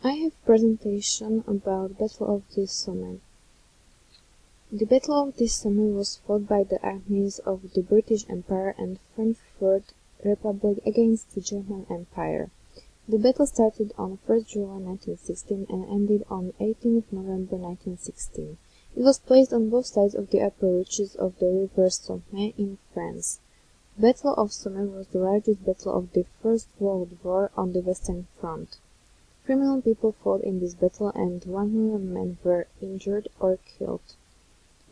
I have presentation about Battle of the Somme. The Battle of the Somme was fought by the armies of the British Empire and French Third Republic against the German Empire. The battle started on 1st July 1916 and ended on 18th November 1916. It was placed on both sides of the upper reaches of the river Somme in France. The Battle of Somme was the largest battle of the First World War on the Western Front. 3 million people fought in this battle and 1 million men were injured or killed.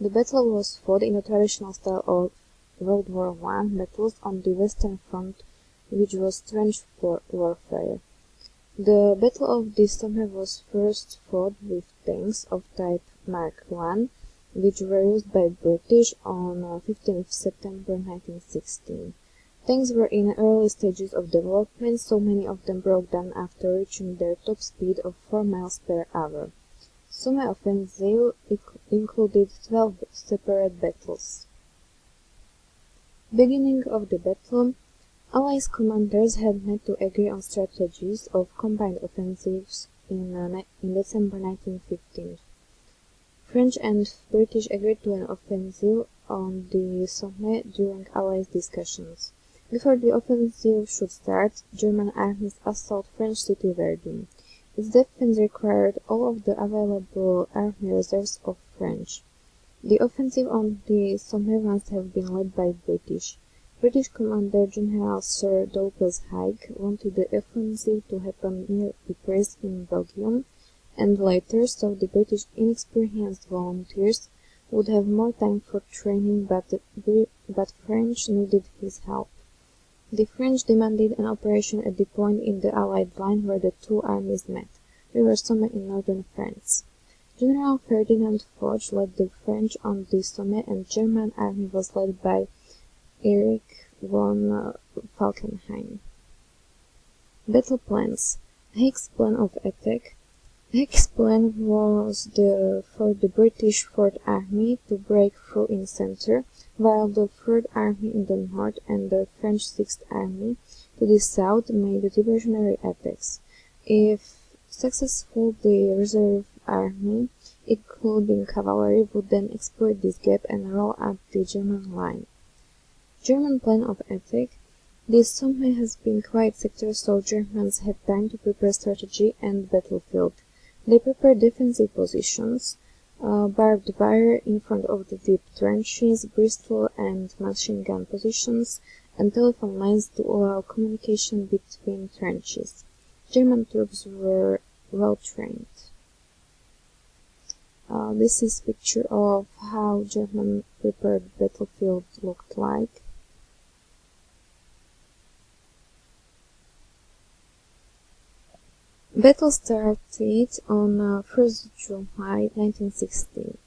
The battle was fought in the traditional style of World War I battles on the Western Front, which was trench warfare. The Battle of the Somme was first fought with tanks of type Mark I, which were used by British on 15 September 1916. Tanks were in early stages of development, so many of them broke down after reaching their top speed of 4 miles per hour. Somme offensive included 12 separate battles. Beginning of the battle, Allies commanders had met to agree on strategies of combined offensives in December 1915. French and British agreed to an offensive on the Somme during Allies discussions. Before the offensive should start, German armies assaulted French city Verdun. Its defense required all of the available army reserves of French. The offensive on the Somme must have been led by British. British Commander General Sir Douglas Haig wanted the offensive to happen near Ypres in Belgium, and later so the British inexperienced volunteers would have more time for training, but French needed his help. The French demanded an operation at the point in the Allied line where the two armies met, River Somme in northern France. General Ferdinand Foch led the French on the Somme, and German army was led by Erich von Falkenhayn. Battle plans. Haig's plan of attack. Haig's plan was for the British Fourth Army to break through in center, while the Third Army in the north and the French Sixth Army to the south made diversionary attacks. If successful, the reserve army, including cavalry, would then exploit this gap and roll up the German line. German plan of attack. The Somme has been quiet sector, so Germans had time to prepare strategy and battlefield. They prepared defensive positions, barbed wire in front of the deep trenches, Bristol and machine gun positions, and telephone lines to allow communication between trenches. German troops were well trained. This is a picture of how German prepared battlefield looked like. Battle started on 1st July 1916.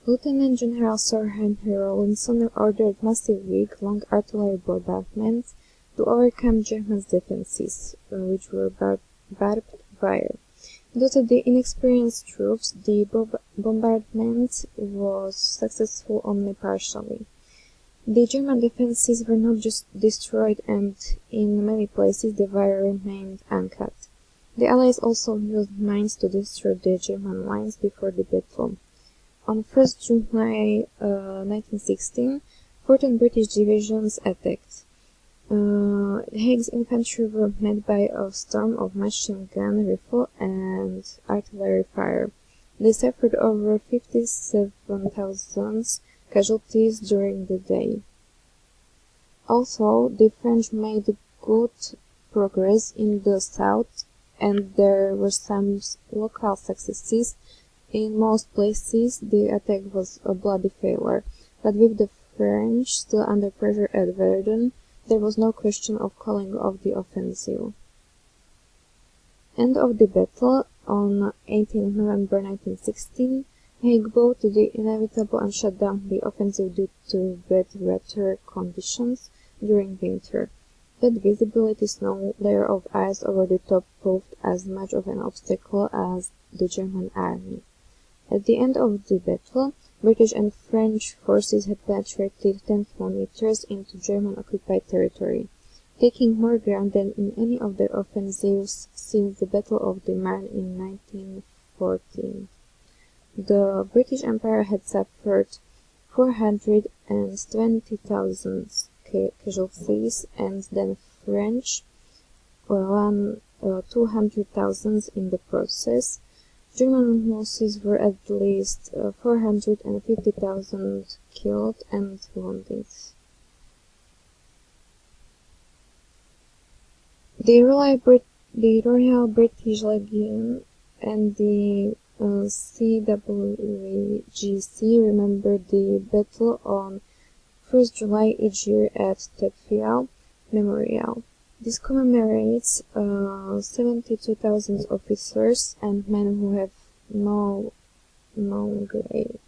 Lieutenant General Sir Henry Rawlinson ordered massive week-long artillery bombardments to overcome Germans' defenses, which were barbed wire. Due to the inexperienced troops, the bombardment was successful only partially. The German defenses were not just destroyed, and in many places the wire remained uncut. The Allies also used mines to destroy the German lines before the battle. On 1st July 1916, 14 British divisions attacked. Haig's infantry were met by a storm of machine gun, rifle, and artillery fire. They suffered over 57,000 casualties during the day. Also, the French made good progress in the south, and there were some local successes. In most places, the attack was a bloody failure, but with the French still under pressure at Verdun, there was no question of calling off the offensive. End of the battle on 18 November 1916, Haig bowed to the inevitable and shut down the offensive due to bad weather conditions during winter. Bad visibility, snow, layer of ice over the top proved as much of an obstacle as the German army. At the end of the battle, British and French forces had penetrated 10 kilometers into German-occupied territory. taking more ground than in any of their offensives since the Battle of the Marne in 1914. The British Empire had suffered 420,000 casualties, and the French won 200,000 in the process. German losses were at least 450,000 killed and wounded. The Royal British Legion and the CWGC remembered the battle on 1st July each year at Tedfield Memorial. This commemorates 72,000 officers and men who have no known grave.